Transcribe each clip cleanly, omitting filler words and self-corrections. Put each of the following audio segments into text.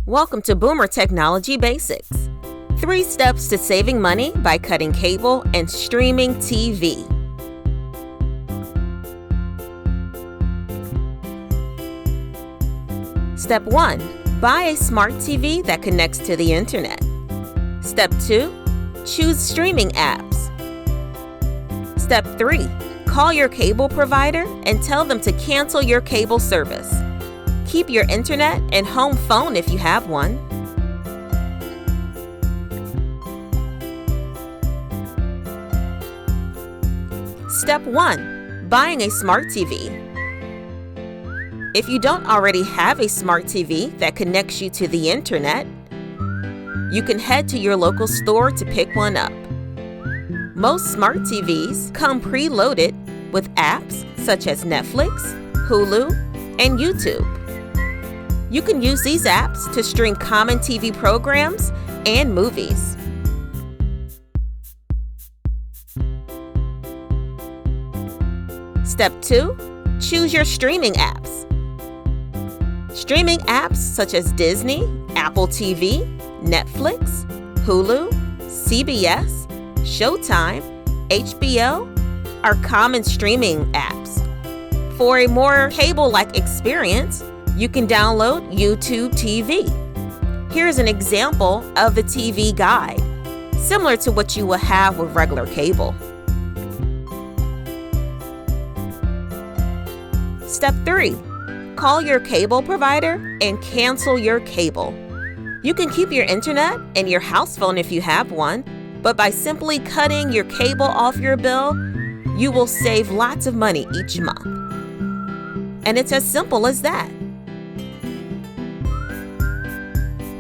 Welcome to Boomer Technology Basics. 3 steps to saving money by cutting cable and streaming TV. Step 1. Buy a smart TV that connects to the internet. Step 2. Choose streaming apps. Step 3. Call your cable provider and tell them to cancel your cable service. Keep your internet and home phone if you have one. Step 1. Buying a smart TV. If you don't already have a smart TV that connects you to the internet, you can head to your local store to pick one up. Most smart TVs come preloaded with apps such as Netflix, Hulu, and YouTube. You can use these apps to stream common TV programs and movies. Step 2. Choose your streaming apps. Streaming apps such as Disney, Apple TV, Netflix, Hulu, CBS, Showtime, HBO are common streaming apps. For a more cable-like experience, you can download YouTube TV. Here's an example of the TV guide, similar to what you will have with regular cable. Step 3. Call your cable provider and cancel your cable. You can keep your internet and your house phone if you have one, but by simply cutting your cable off your bill, you will save lots of money each month. And it's as simple as that.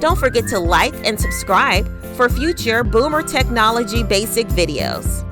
Don't forget to like and subscribe for future Boomer Technology Basic videos.